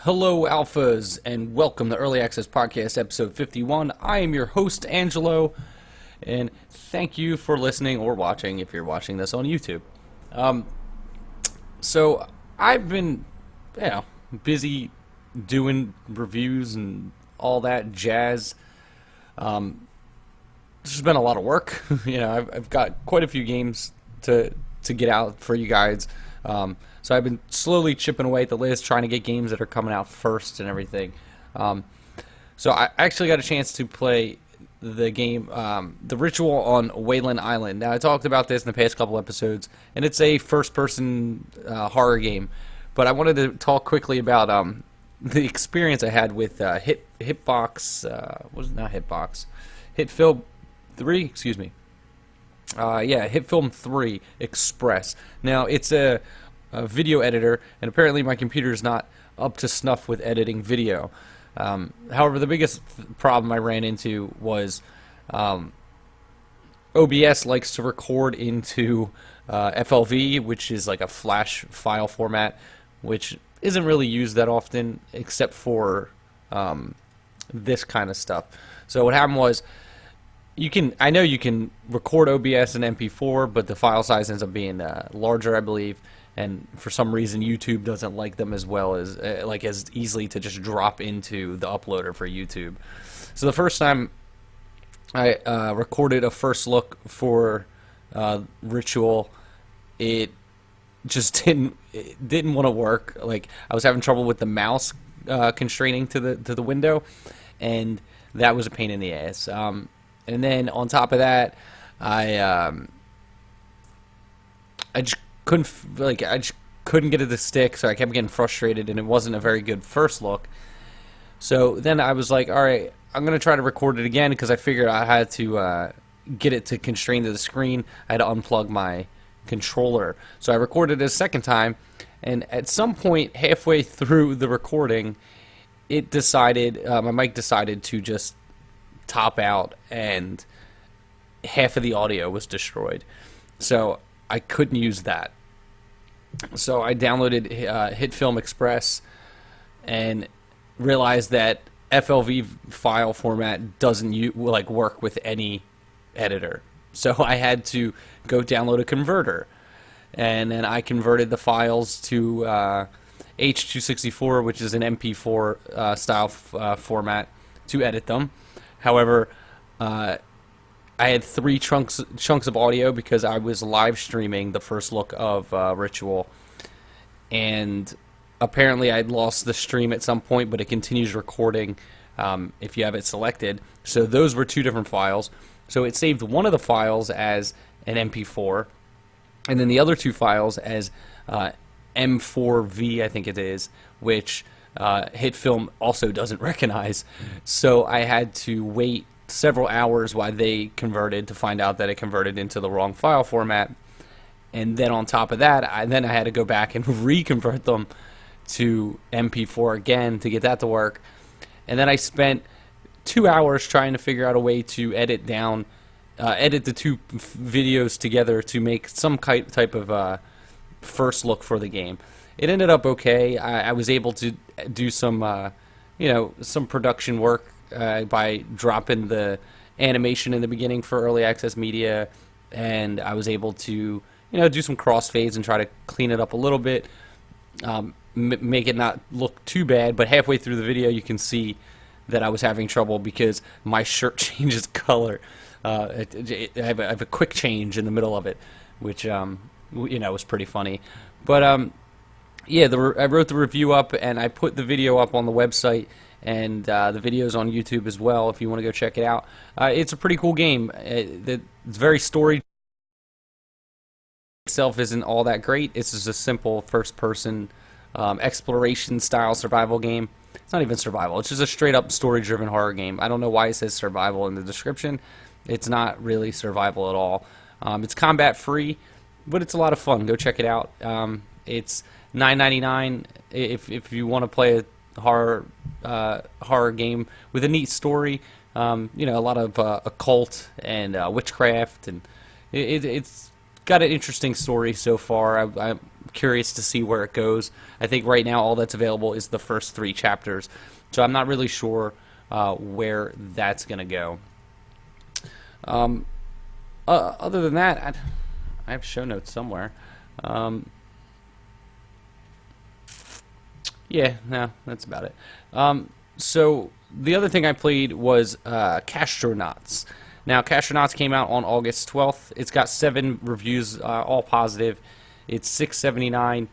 Hello, Alphas, and welcome to Early Access Podcast, episode 51. I am your host, Angelo, and thank you for listening or watching if you're watching this on YouTube. So, I've been, busy doing reviews and all that jazz. There's been a lot of work. I've got quite a few games to get out for you guys. So I've been slowly chipping away at the list, trying to get games that are coming out first and everything. So I actually got a chance to play the game, The Ritual on Weylyn Island. Now, I talked about this in the past couple episodes, and it's a first-person horror game. But I wanted to talk quickly about the experience I had with Hitfilm 3, excuse me. Hitfilm 3 Express. Now, it's a video editor, and apparently my computer is not up to snuff with editing video. However, the biggest problem I ran into was OBS likes to record into FLV, which is like a flash file format, which isn't really used that often except for this kind of stuff. So what happened was, I know you can record OBS in MP4, but the file size ends up being larger, I believe, and for some reason YouTube doesn't like them as well as as easily to just drop into the uploader for YouTube. So the first time I recorded a first look for Ritual, it just didn't want to work. Like, I was having trouble with the mouse constraining to the window, and that was a pain in the ass. And then on top of that, I just couldn't get it to stick, so I kept getting frustrated, and it wasn't a very good first look. So then I was like, all right, I'm going to try to record it again, because I figured I had to get it to constrain to the screen. I had to unplug my controller. So I recorded it a second time, and at some point halfway through the recording, my mic decided to just top out, and half of the audio was destroyed. So I couldn't use that. So I downloaded Hitfilm Express and realized that FLV file format doesn't work with any editor. So I had to go download a converter, and then I converted the files to H.264, which is an MP4 style format, to edit them. However, I had 3 chunks of audio because I was live streaming the first look of Ritual, and apparently I'd lost the stream at some point, but it continues recording if you have it selected. So those were 2 different files. So it saved one of the files as an MP4, and then the other 2 files as M4V, I think it is, which Hitfilm also doesn't recognize. So I had to wait several hours while they converted to find out that it converted into the wrong file format. And then on top of that, I had to go back and reconvert them to MP4 again to get that to work. And then I spent 2 hours trying to figure out a way to edit the 2 videos together to make some type of first look for the game. It ended up okay. I was able to do some production work by dropping the animation in the beginning for early access media, and I was able to do some crossfades and try to clean it up a little bit, make it not look too bad. But halfway through the video, you can see that I was having trouble because my shirt changes color. I have a quick change in the middle of it, which was pretty funny. But I wrote the review up, and I put the video up on the website, and the video's on YouTube as well if you want to go check it out. It's a pretty cool game. It's very story itself isn't all that great. It's just a simple first-person exploration style survival game. It's not even survival. It's just a straight-up story-driven horror game. I don't know why it says survival in the description. It's not really survival at all. It's combat-free, but it's a lot of fun. Go check it out. It's $9.99 if you want to play a horror game with a neat story. A lot of occult and witchcraft, and it's got an interesting story so far. I'm curious to see where it goes. I think right now all that's available is the first 3 chapters, so I'm not really sure where that's going to go. Other than that, I have show notes somewhere. Yeah, no, that's about it. So the other thing I played was Cashtronauts. Now, Cashtronauts came out on August 12th. It's got 7 reviews, all positive. It's $6.79.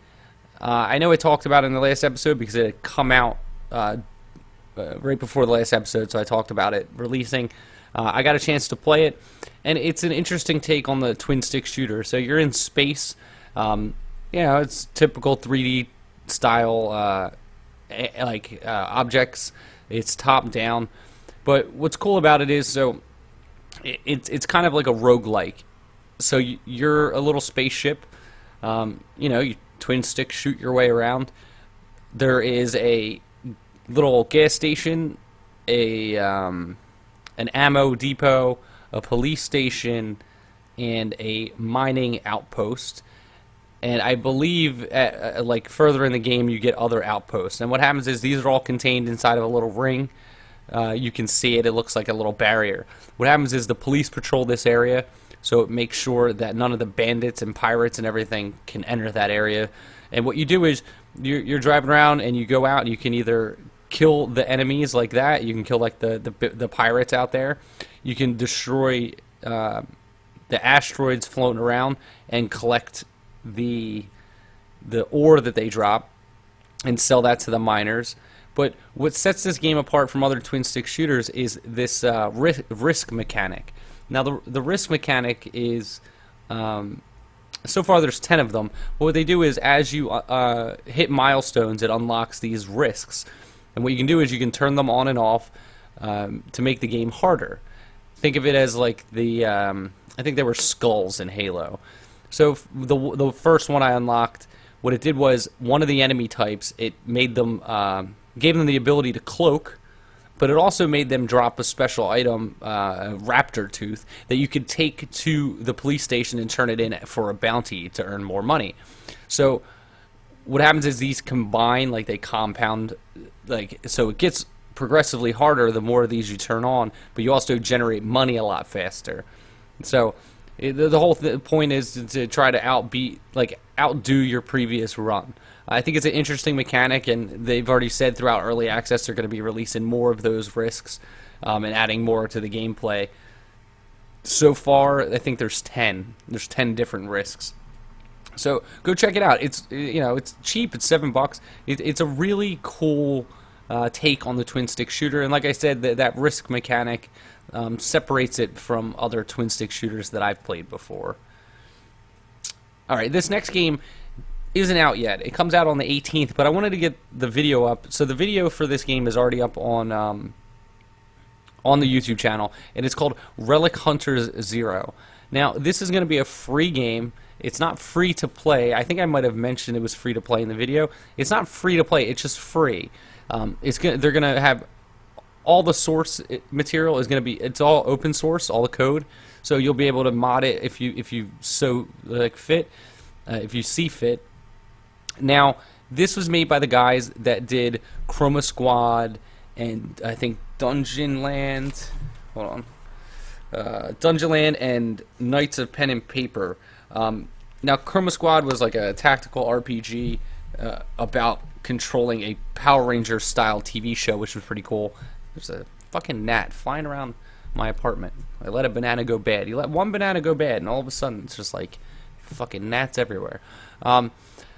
I know I talked about it in the last episode because it had come out right before the last episode, so I talked about it releasing. I got a chance to play it, and it's an interesting take on the twin-stick shooter. So you're in space. It's typical 3D style objects. It's top-down. But what's cool about it is, so it's kind of like a roguelike. So you're a little spaceship. You twin-stick shoot your way around. There is a little gas station, an ammo depot, a police station, and a mining outpost. And I believe like further in the game you get other outposts. And what happens is these are all contained inside of a little ring. You can see it. It looks like a little barrier. What happens is the police patrol this area, so it makes sure that none of the bandits and pirates and everything can enter that area. And what you do is you're driving around and you go out and you can either kill the enemies like that. You can kill like the pirates out there. You can destroy the asteroids floating around and collect the ore that they drop and sell that to the miners. But what sets this game apart from other twin-stick shooters is this risk mechanic. Now, the risk mechanic is, so far there's 10 of them. But what they do is as you hit milestones, it unlocks these risks. And what you can do is you can turn them on and off to make the game harder. Think of it as like I think there were skulls in Halo. So the first one I unlocked, what it did was one of the enemy types, it made them, gave them the ability to cloak, but it also made them drop a special item, a raptor tooth, that you could take to the police station and turn it in for a bounty to earn more money. So what happens is these combine, like they compound, so it gets progressively harder the more of these you turn on, but you also generate money a lot faster. So the whole point is to try to outdo your previous run. I think it's an interesting mechanic, and they've already said throughout early access they're going to be releasing more of those risks and adding more to the gameplay. So far, I think there's 10. There's 10 different risks. So go check it out. It's it's cheap. It's $7. It's a really cool take on the twin stick shooter, and like I said, that risk mechanic separates it from other twin stick shooters that I've played before. All right, this next game isn't out yet. It comes out on the 18th, but I wanted to get the video up. So the video for this game is already up on the YouTube channel, and it's called Relic Hunters 0. Now, this is going to be a free game. It's not free to play. I think I might have mentioned it was free to play in the video. It's not free to play. It's just free. They're going to have all the source material is going to be. It's all open source, all the code. So you'll be able to mod it if you so fit, if you see fit. Now, this was made by the guys that did Chroma Squad and I think Dungeonland. Hold on. Dungeonland and Knights of Pen and Paper. Now, Chroma Squad was like a tactical RPG about controlling a Power Ranger style TV show, which was pretty cool. There's a fucking gnat flying around my apartment. I let a banana go bad. You let one banana go bad, and all of a sudden it's just like fucking gnats everywhere.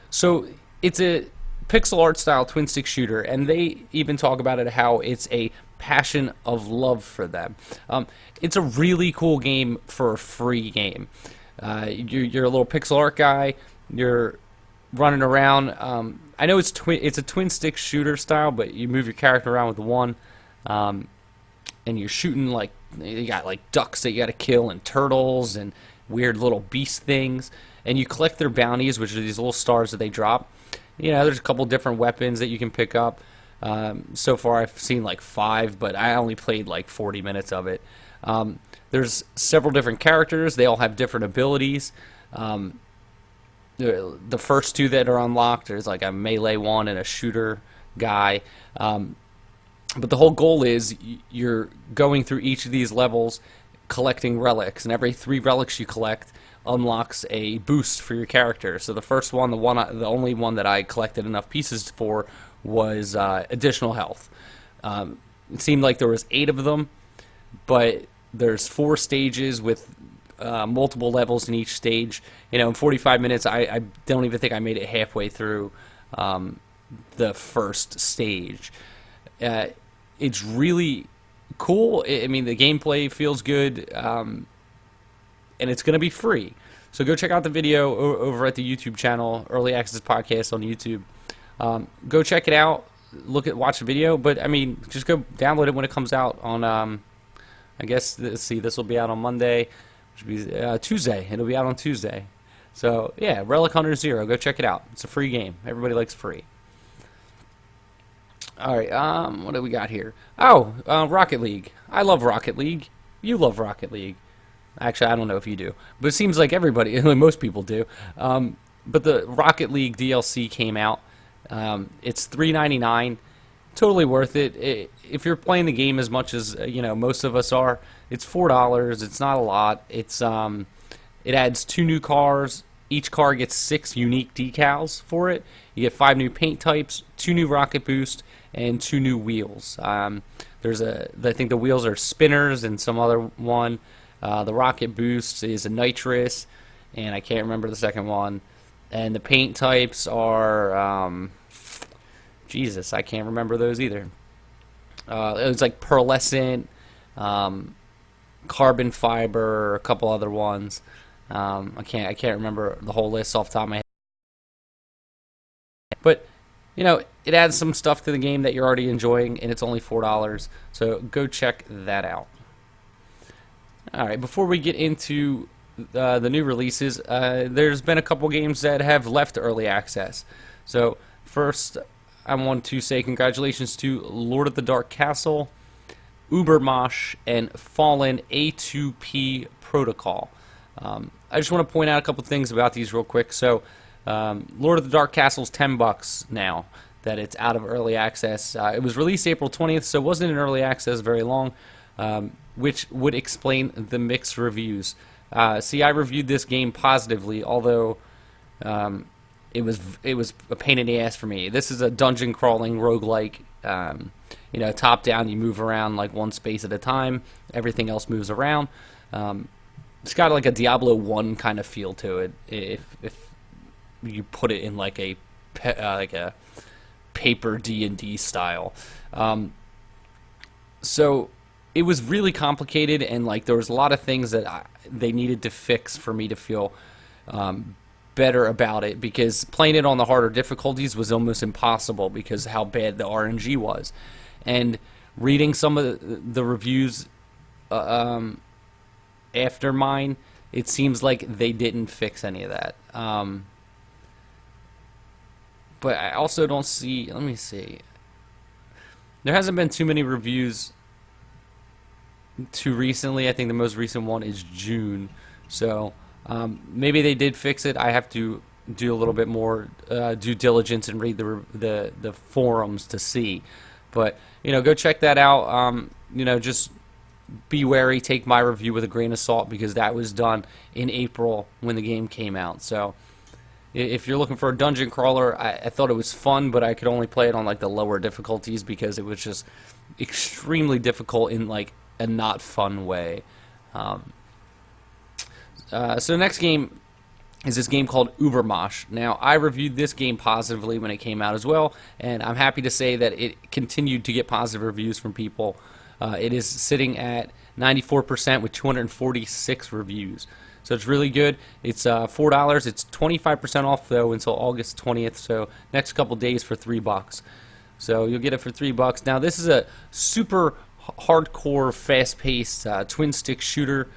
So it's a pixel art style twin stick shooter, and they even talk about it how it's a passion of love for them. It's a really cool game for a free game. You're a little pixel art guy. You're running around. I know it's a twin stick shooter style, but you move your character around with one, and you're shooting like you got like ducks that you got to kill and turtles and weird little beast things, and you collect their bounties, which are these little stars that they drop. There's a couple different weapons that you can pick up. So far I've seen like 5, but I only played like 40 minutes of it. There's several different characters. They all have different abilities. the first two that are unlocked. There's like a melee one and a shooter guy. But the whole goal is you're going through each of these levels collecting relics, and every 3 relics you collect unlocks a boost for your character. So the first one, the only one that I collected enough pieces for, was additional health. It seemed like there was 8 of them, but there's 4 stages with multiple levels in each stage. You know, in 45 minutes, I don't even think I made it halfway through the first stage. It's really cool. I mean, the gameplay feels good, and it's going to be free. So go check out the video over at the YouTube channel, Early Access Podcast on YouTube. Go check it out. Watch the video. But I mean, just go download it when it comes out on. I guess let's see. This will be out on Monday, which will be Tuesday. It'll be out on Tuesday. So yeah, Relic Hunters 0. Go check it out. It's a free game. Everybody likes free. All right, what do we got here? Oh, Rocket League. I love Rocket League. You love Rocket League. Actually, I don't know if you do, but it seems like everybody, most people do. But the Rocket League DLC came out. It's $3.99. Totally worth it. If you're playing the game as much as most of us are, it's $4. It's not a lot. It adds 2 new cars. Each car gets 6 unique decals for it. You get 5 new paint types, 2 new rocket boost, and 2 new wheels. I think the wheels are spinners and some other one. The rocket boost is a nitrous, and I can't remember the second one. And the paint types are, Jesus, I can't remember those either. It was like pearlescent, carbon fiber, a couple other ones. I can't remember the whole list off the top of my head. But it adds some stuff to the game that you're already enjoying, and it's only $4. So go check that out. All right, before we get into the new releases, there's been a couple games that have left early access. So first, I want to say congratulations to Lord of the Dark Castle, Ubermosh, and Fallen A2P Protocol. I just want to point out a couple things about these real quick. So, Lord of the Dark Castle is $10 now that it's out of early access. It was released April 20th, so it wasn't in early access very long, which would explain the mixed reviews. See, I reviewed this game positively, although it was a pain in the ass for me. This is a dungeon crawling roguelike. Top down, you move around like one space at a time. Everything else moves around. It's got like a Diablo 1 kind of feel to it, if you put it in like a paper D&D style. So it was really complicated, and like there was a lot of things that they needed to fix for me to feel better about it, because playing it on the harder difficulties was almost impossible because of how bad the RNG was. And reading some of the reviews after mine, it seems like they didn't fix any of that. But I also don't see, let me see. There hasn't been too many reviews too recently. I think the most recent one is June. So maybe they did fix it. I have to do a little bit more due diligence and read the forums to see. But go check that out. Just be wary. Take my review with a grain of salt, because that was done in April when the game came out. So if you're looking for a dungeon crawler, I thought it was fun, but I could only play it on like the lower difficulties because it was just extremely difficult in like a not fun way. So the next game is this game called Ubermosh. Now, I reviewed this game positively when it came out as well, and I'm happy to say that it continued to get positive reviews from people. It is sitting at 94% with 246 reviews. So it's really good. It's $4. It's 25% off, though, until August 20th, so next couple days for $3. So you'll get it for $3. Now, this is a super hardcore, fast-paced twin-stick shooter.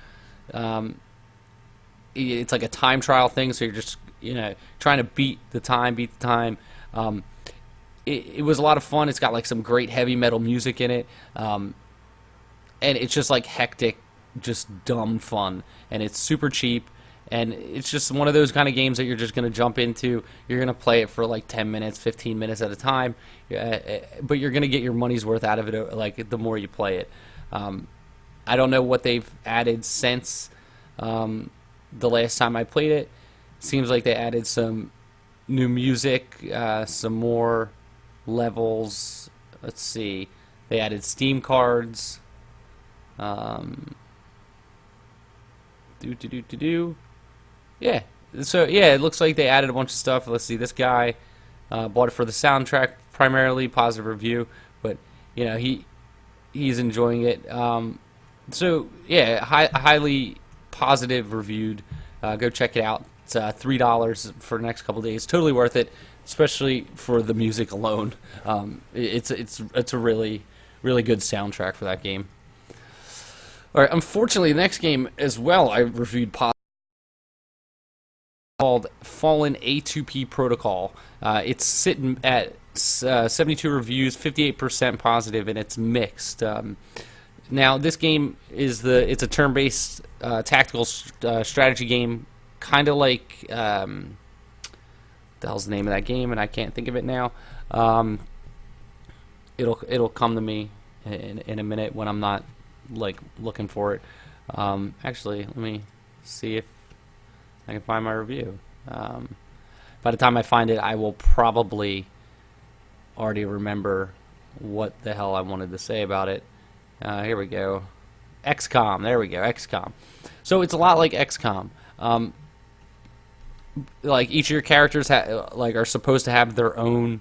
It's like a time trial thing, so you're just trying to beat the time. It was a lot of fun. It's got like some great heavy metal music in it, and it's just like hectic, just dumb fun, and it's super cheap, And it's just one of those kind of games that you're just going to jump into. You're going to play it for like 10 minutes, 15 minutes at a time, but you're going to get your money's worth out of it like the more you play it. I don't know what they've added since the last time I played it. Seems like they added some new music, some more levels. Let's see. They added Steam cards. Yeah. So yeah, it looks like they added a bunch of stuff. Let's see. This guy bought it for the soundtrack primarily, positive review, but you know he's enjoying it. So yeah, highly positive reviewed. Go check it out. It's $3 for the next couple days. Totally worth it, especially for the music alone. It's a really good soundtrack for that game. All right. Unfortunately, the next game as well I reviewed called Fallen A2P Protocol. It's sitting at 72 reviews, 58% positive, and it's mixed. Now, this game it's a turn-based tactical strategy game, kind of like the hell's the name of that game, and I can't think of it now. It'll come to me in a minute when I'm not like looking for it. Actually, let me see if I can find my review. By the time I find it, I will probably already remember what the hell I wanted to say about it. Here we go. XCOM. There we go. XCOM. So it's a lot like XCOM. Like each of your characters are supposed to have their own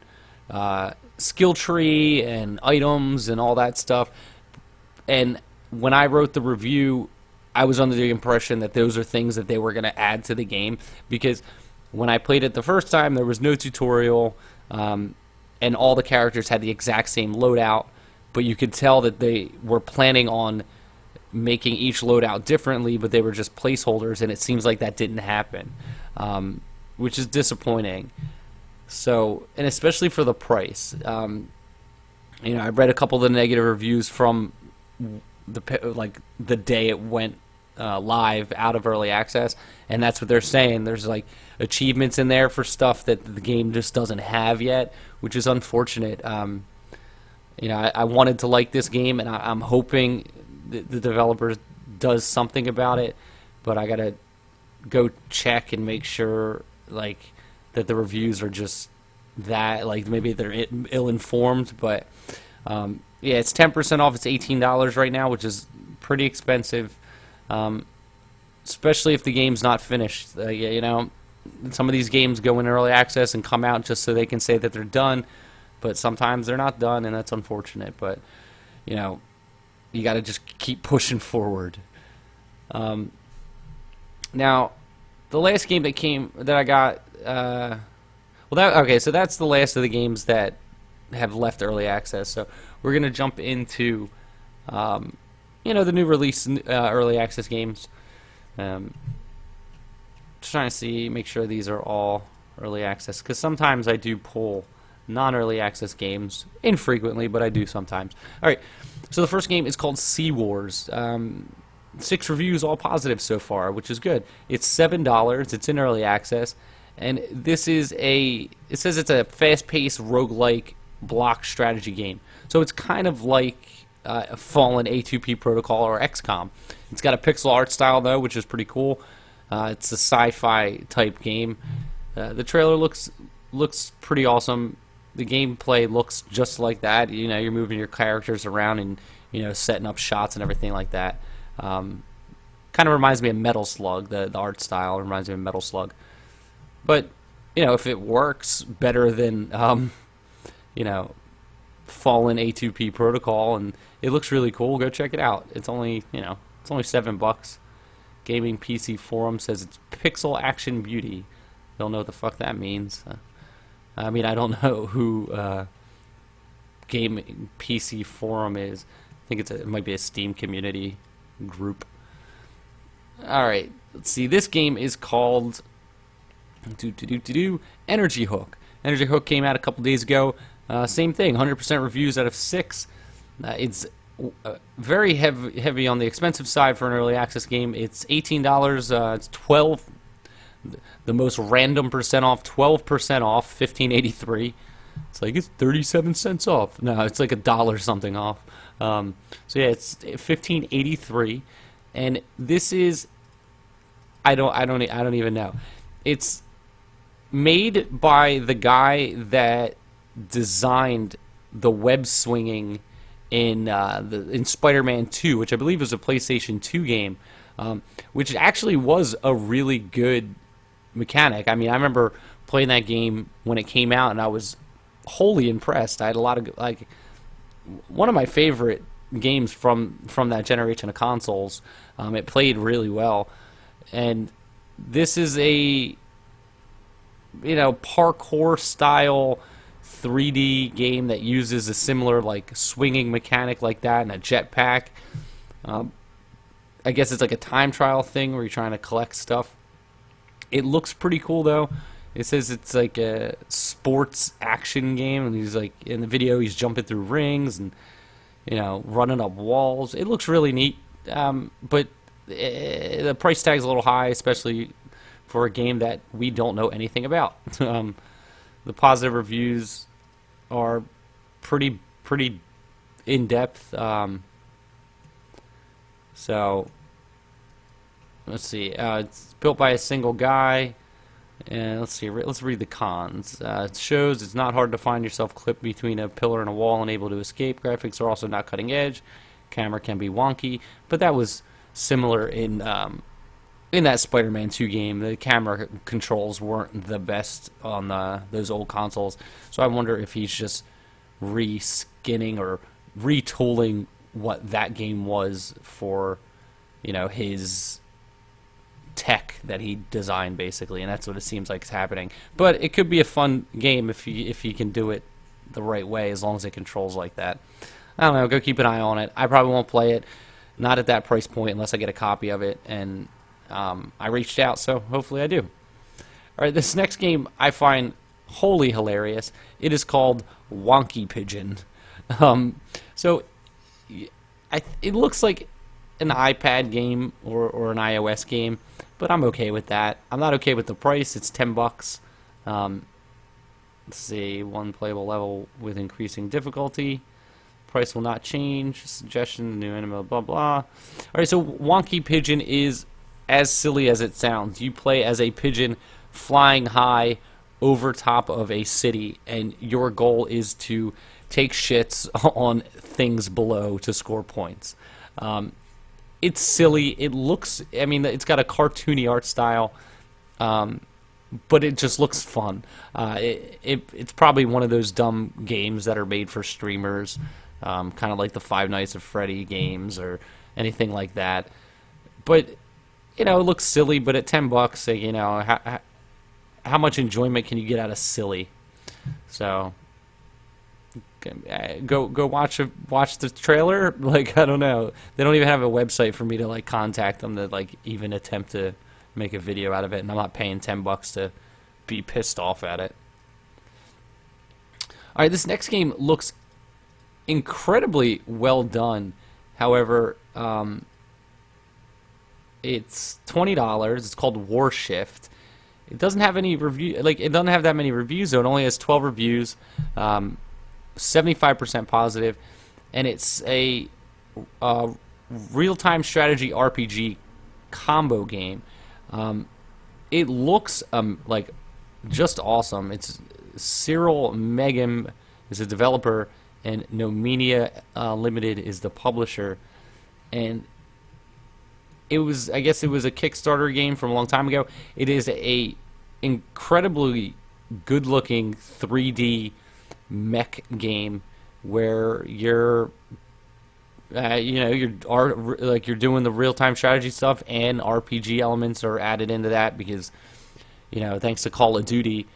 skill tree and items and all that stuff. And when I wrote the review, I was under the impression that those are things that they were going to add to the game, because when I played it the first time, there was no tutorial, and all the characters had the exact same loadout, but you could tell that they were planning on making each loadout differently, but they were just placeholders, and it seems like that didn't happen, which is disappointing. So, and especially for the price. I read a couple of the negative reviews from the day it went live out of early access, and that's what they're saying. There's like achievements in there for stuff that the game just doesn't have yet, which is unfortunate. I wanted to like this game, and I'm hoping the developer does something about it, but I gotta go check and make sure that the reviews are just that, maybe they're ill-informed, but yeah, it's 10% off. It's $18 right now, which is pretty expensive, especially if the game's not finished. Some of these games go in early access and come out just so they can say that they're done, but sometimes they're not done, and that's unfortunate. But you got to just keep pushing forward. Now, the last game that I got, so that's the last of the games that have left early access. So we're gonna jump into, the new release early access games. Just trying to make sure these are all early access, because sometimes I do pull non-early access games, infrequently, but I do sometimes. All right, so the first game is called Sea Wars. 6 reviews, all positive so far, which is good. It's $7. It's in early access, and this is it says it's a fast-paced roguelike block strategy game. So it's kind of like a Fallen A2P Protocol or XCOM. It's got a pixel art style though, which is pretty cool. It's a sci-fi type game. The trailer looks pretty awesome. The gameplay looks just like that. You're moving your characters around and setting up shots and everything like that. Kind of reminds me of Metal Slug. The art style reminds me of Metal Slug. But if it works better than Fallen A2P Protocol, and it looks really cool, go check it out. It's only $7. Gaming PC Forum says it's pixel action beauty. Don't know what the fuck that means. I don't know who Gaming PC Forum is. I think it might be a Steam community group. All right, let's see. This game is called Energy Hook. Energy Hook came out a couple days ago. Same thing, 100% reviews out of 6. It's very heavy on the expensive side for an early access game. It's $18. It's 12 the most random percent off, 12% off, 1583. It's like it's 37 cents off. No, it's like $1 something off. So yeah, it's 1583, and this is I don't even know. It's made by the guy that designed the web swinging in Spider-Man 2, which I believe was a PlayStation 2 game, which actually was a really good mechanic. I mean, I remember playing that game when it came out, and I was wholly impressed. I had a lot of one of my favorite games from that generation of consoles. It played really well, and this is a parkour style 3D game that uses a similar like swinging mechanic like that and a jetpack. I guess it's like a time trial thing where you're trying to collect stuff. It looks pretty cool though. It says it's like a sports action game, and he's like in the video he's jumping through rings and running up walls. It looks really neat, but the price tag's a little high, especially for a game that we don't know anything about. The positive reviews are pretty in depth. So let's see. It's built by a single guy. And let's see. Let's read the cons. It shows it's not hard to find yourself clipped between a pillar and a wall and able to escape. Graphics are also not cutting edge. Camera can be wonky, but that was similar in that Spider-Man 2 game. The camera controls weren't the best on those old consoles. So I wonder if he's just reskinning or retooling what that game was for, his tech that he designed basically, and that's what it seems like is happening. But it could be a fun game if you can do it the right way, as long as it controls like that. I don't know. Go keep an eye on it. I probably won't play it, not at that price point, unless I get a copy of it. And I reached out, so hopefully I do. All right, this next game I find wholly hilarious. It is called Wonky Pigeon. So it looks like an iPad game or an iOS game, but I'm okay with that. I'm not okay with the price. It's $10. Let's see, one playable level with increasing difficulty. Price will not change. Suggestion, new animal, blah blah. All right, so Wonky Pigeon is as silly as it sounds. You play as a pigeon flying high over top of a city, and your goal is to take shits on things below to score points. It's silly. It looks, it's got a cartoony art style, but it just looks fun. It's probably one of those dumb games that are made for streamers, kind of like the Five Nights at Freddy games or anything like that. But, it looks silly, but at $10, how much enjoyment can you get out of silly? So go watch the trailer. Like, I don't know, they don't even have a website for me to like contact them to like even attempt to make a video out of it, and I'm not paying $10 to be pissed off at it. All right, this next game looks incredibly well done. However, it's $20. It's called Warshift. It doesn't have any review. It doesn't have that many reviews though. It only has 12 reviews. 75% positive, and it's a real-time strategy RPG combo game. It looks like just awesome. It's Cyril Meghem is a developer, and Nomenia Limited is the publisher. And I guess it was a Kickstarter game from a long time ago. It is a incredibly good-looking 3D mech game where you're doing the real-time strategy stuff, and RPG elements are added into that because thanks to Call of Duty,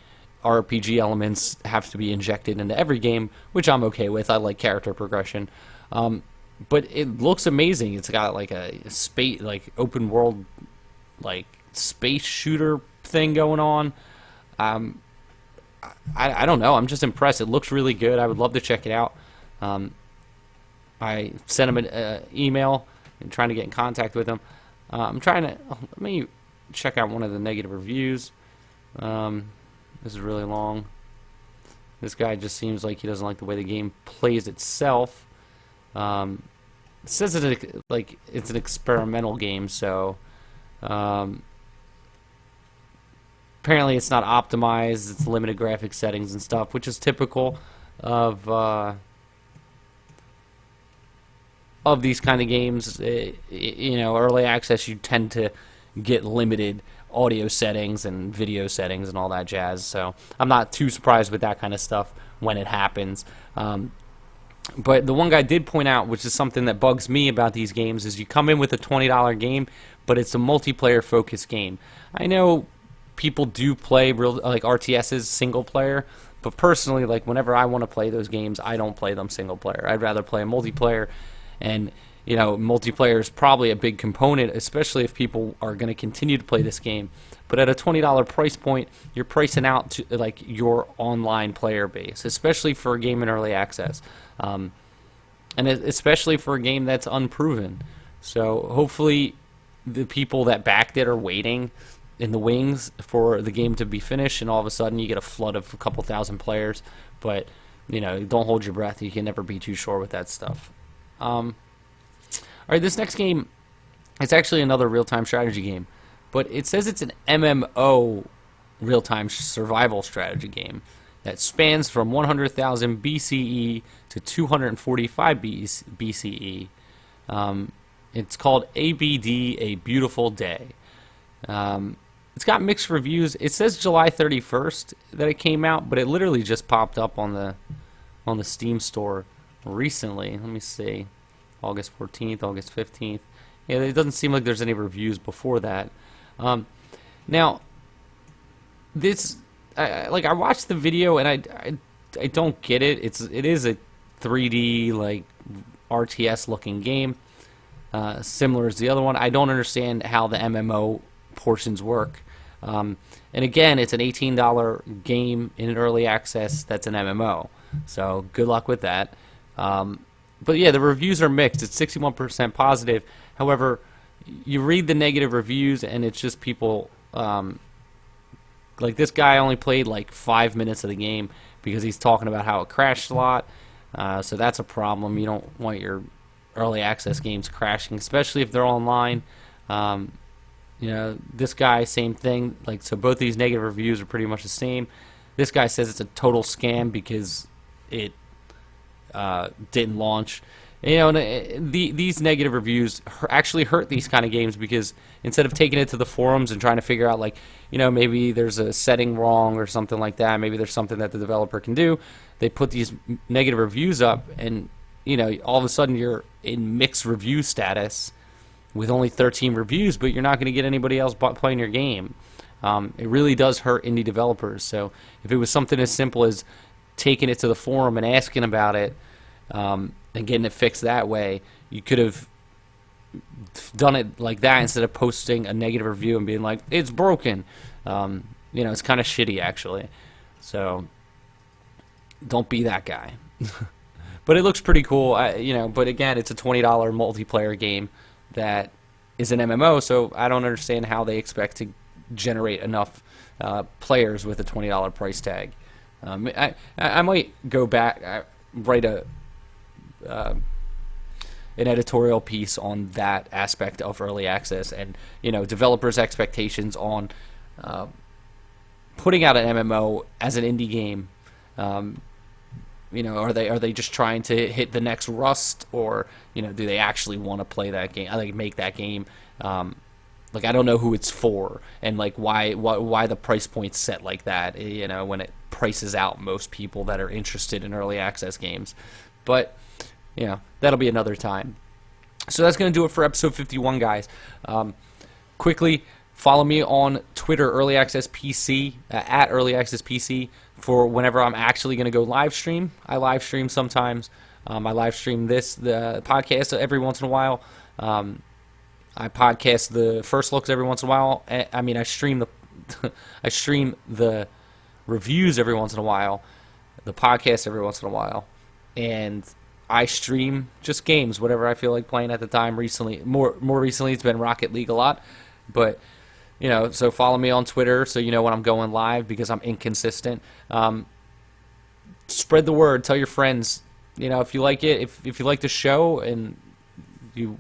RPG elements have to be injected into every game, which I'm okay with. I like character progression, but it looks amazing. It's got like a space, like open world, like space shooter thing going on. I don't know. I'm just impressed. It looks really good. I would love to check it out. I sent him an email and trying to get in contact with him. I'm trying to let me check out one of the negative reviews. This is really long. This guy just seems like he doesn't like the way the game plays itself. It says it like it's an experimental game, so apparently it's not optimized. It's limited graphic settings and stuff, which is typical of these kind of games. You know, early access, you tend to get limited audio settings and video settings and all that jazz, so I'm not too surprised with that kind of stuff when it happens. But the one guy did point out, which is something that bugs me about these games, is you come in with a $20 game, but it's a multiplayer focused game. I know people do play real like RTSs single player, but personally, like whenever I want to play those games, I don't play them single player. I'd rather play a multiplayer, and you know, multiplayer is probably a big component, especially if people are going to continue to play this game. But at a $20 price point, you're pricing out to like your online player base, especially for a game in early access, and especially for a game that's unproven. So hopefully, the people that backed it are waiting in the wings for the game to be finished, and all of a sudden you get a flood of a couple thousand players. But you know, don't hold your breath. You can never be too sure with that stuff. All right, this next game, it's actually another real-time strategy game, but it says it's an MMO real-time survival strategy game that spans from 100,000 BCE to 245 BCE. It's called ABD, A Beautiful Day. It's got mixed reviews. It says July 31st that it came out, but it literally just popped up on the Steam store recently. Let me see. August 14th, August 15th. Yeah, it doesn't seem like there's any reviews before that. Now, this, I watched the video and I don't get it. It is a 3D like RTS looking game, similar as the other one. I don't understand how the MMO portions work. And again, it's an $18 game in early access that's an MMO. So good luck with that. But yeah, the reviews are mixed. It's 61% positive. However, you read the negative reviews, and it's just people. Like this guy only played like 5 minutes of the game because he's talking about how it crashed a lot. So that's a problem. You don't want your early access games crashing, especially if they're online. You know, this guy, same thing. Like, so both these negative reviews are pretty much the same. This guy says it's a total scam because it didn't launch. You know, these negative reviews actually hurt these kind of games because instead of taking it to the forums and trying to figure out, like, you know, maybe there's a setting wrong or something like that, maybe there's something that the developer can do, they put these negative reviews up, and, you know, all of a sudden you're in mixed review status with only 13 reviews, but you're not going to get anybody else playing your game. It really does hurt indie developers. So if it was something as simple as taking it to the forum and asking about it, and getting it fixed that way, you could have done it like that instead of posting a negative review and being like, it's broken. You know, it's kind of shitty, actually. So don't be that guy. But it looks pretty cool, you know, but again, it's a $20 multiplayer game that is an MMO, so I don't understand how they expect to generate enough players with a $20 price tag. I might go back, write an editorial piece on that aspect of early access and, you know, developers' expectations on putting out an MMO as an indie game. You know, are they just trying to hit the next Rust, or, you know, do they actually want to play that game? Like, make that game? Like, I don't know who it's for, and like why the price point's set like that. You know, when it prices out most people that are interested in early access games. But, you know, that'll be another time. So that's going to do it for episode 51, guys. Quickly, follow me on Twitter, Early Access PC, at Early Access PC, for whenever I'm actually going to go live stream. I live stream sometimes. I live stream the podcast every once in a while. I podcast the first looks every once in a while. I mean, I stream I stream the reviews every once in a while, the podcast every once in a while, and I stream just games, whatever I feel like playing at the time. Recently, more recently, it's been Rocket League a lot, but So follow me on Twitter so you know when I'm going live because I'm inconsistent. Spread the word. Tell your friends. If you like it, if you like the show and you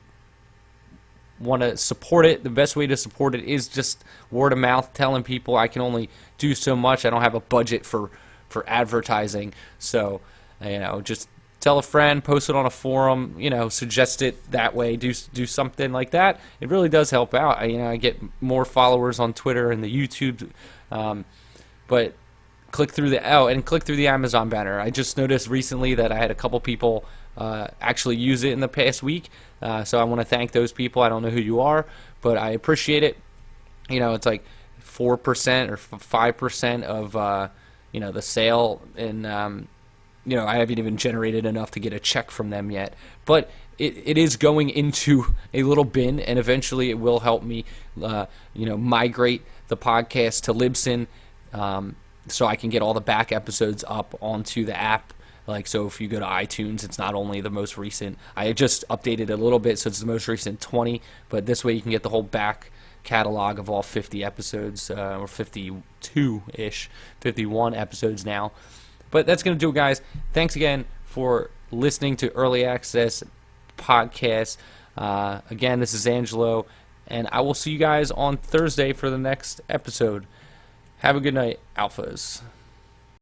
want to support it, the best way to support it is just word of mouth, telling people. I can only do so much. I don't have a budget for advertising. So, just tell a friend, post it on a forum, suggest it that way, do something like that. It really does help out. I get more followers on Twitter and the YouTube, but click through the Amazon banner. I just noticed recently that I had a couple people actually use it in the past week, so I want to thank those people. I don't know who you are, but I appreciate it. It's like 4% or 5% of the sale, and I haven't even generated enough to get a check from them yet, but it is going into a little bin, and eventually it will help me migrate the podcast to Libsyn, so I can get all the back episodes up onto the app. So if you go to iTunes, it's not only the most recent. I just updated a little bit, so it's the most recent 20. But this way you can get the whole back catalog of all 50 episodes, or 52-ish, 51 episodes now. But that's going to do it, guys. Thanks again for listening to Early Access Podcast. Again, this is Angelo, and I will see you guys on Thursday for the next episode. Have a good night, Alphas.